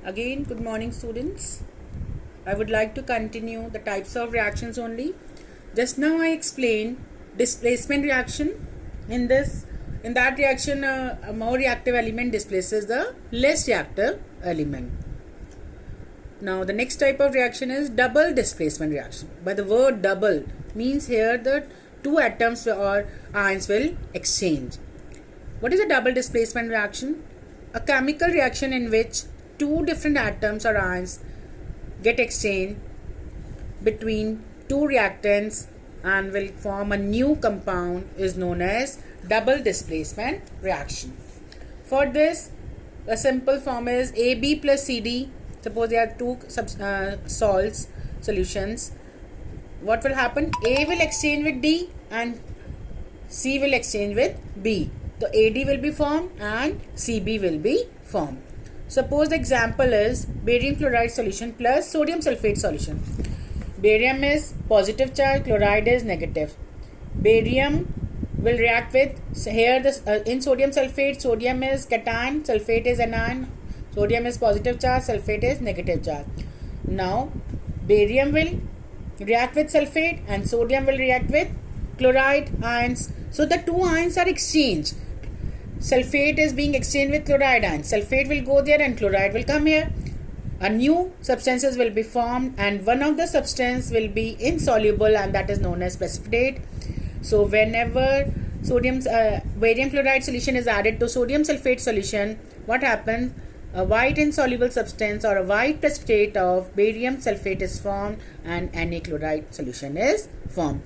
Again, good morning, students. I would like to continue the types of reactions only. Just now I explained displacement reaction. In that reaction, a more reactive element displaces the less reactive element. Now, the next type of reaction is double displacement reaction. By the word double means here the two atoms or ions will exchange. What is a double displacement reaction? A chemical reaction in which two different atoms or ions get exchanged between two reactants and will form a new compound is known as double displacement reaction. For this, a simple form is AB plus CD. Suppose there are two salts solutions. What will happen? A will exchange with D and C will exchange with B. The AD will be formed and CB will be formed. Suppose the example is barium chloride solution plus sodium sulfate solution. Barium is positive charge, chloride is negative. Barium will react with, here in sodium sulfate, sodium is cation, sulfate is anion. Sodium is positive charge, sulfate is negative charge. Now, barium will react with sulfate and sodium will react with chloride ions. So, the two ions are exchanged. Sulfate is being exchanged with chloride ion. Sulfate will go there and chloride will come here. A new substances will be formed and one of the substance will be insoluble and that is known as precipitate. So whenever barium chloride solution is added to sodium sulfate solution, what happens? A white insoluble substance or a white precipitate of barium sulfate is formed and Na chloride solution is formed.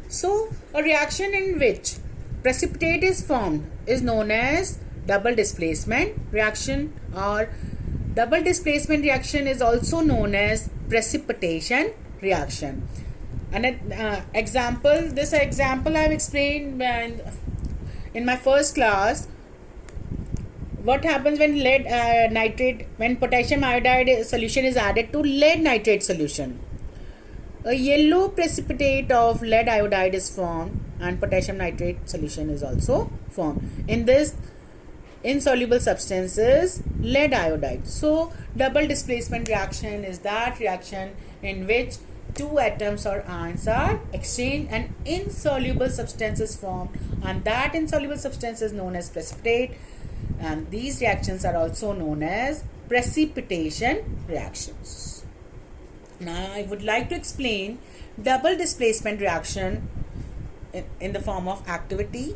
So a reaction in which precipitate is formed is known as double displacement reaction, or double displacement reaction is also known as precipitation reaction. An example, this example I have explained in my first class. What happens when when potassium iodide solution is added to lead nitrate solution? A yellow precipitate of lead iodide is formed and potassium nitrate solution is also formed. In this insoluble substance is lead iodide. So double displacement reaction is that reaction in which two atoms or ions are exchanged and insoluble substance is formed, and that insoluble substance is known as precipitate, and these reactions are also known as precipitation reactions. Now I would like to explain double displacement reaction in the form of activity.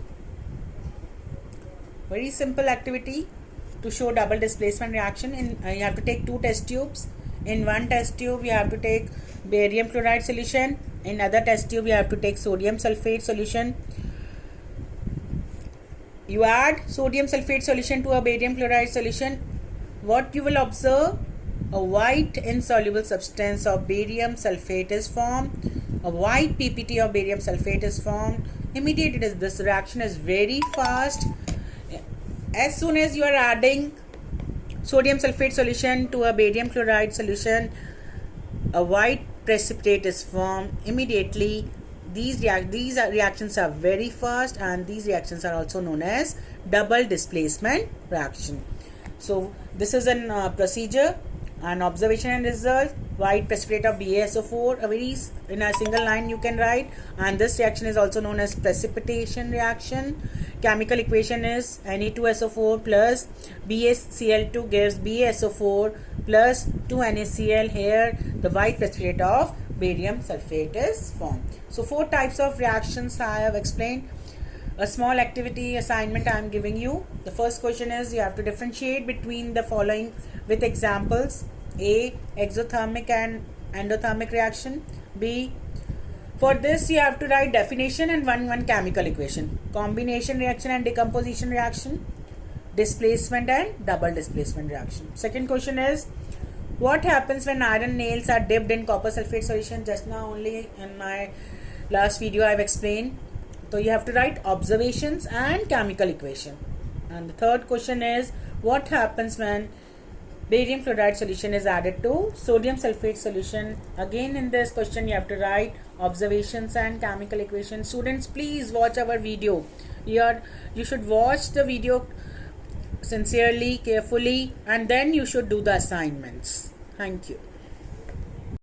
Very simple activity to show double displacement reaction. You have to take two test tubes. In one test tube you have to take barium chloride solution. In other test tube you have to take sodium sulfate solution. You add sodium sulfate solution to a barium chloride solution. What you will observe? A white insoluble substance of barium sulfate is formed. A white PPT of barium sulfate is formed. Immediately this reaction is very fast. As soon as you are adding sodium sulfate solution to a barium chloride solution, a white precipitate is formed. Immediately these reactions are very fast, and these reactions are also known as double displacement reaction. So this is a procedure. An observation and result: white precipitate of BaSO4, in a single line you can write, and this reaction is also known as precipitation reaction. Chemical equation is Na2SO4 plus BaCl2 gives BaSO4 plus 2NaCl. Here the white precipitate of barium sulfate is formed. So four types of reactions I have explained. A small activity assignment I am giving you. The first question is you have to differentiate between the following with examples. A. Exothermic and endothermic reaction. B. For this you have to write definition and one chemical equation. Combination reaction and decomposition reaction. Displacement and double displacement reaction. Second question is what happens when iron nails are dipped in copper sulfate solution? Just now only in my last video I have explained. So you have to write observations and chemical equation. And the third question is what happens when barium chloride solution is added to sodium sulfate solution? Again in this question you have to write observations and chemical equation. Students, please watch our video. You should watch the video sincerely, carefully, and then you should do the assignments. Thank you.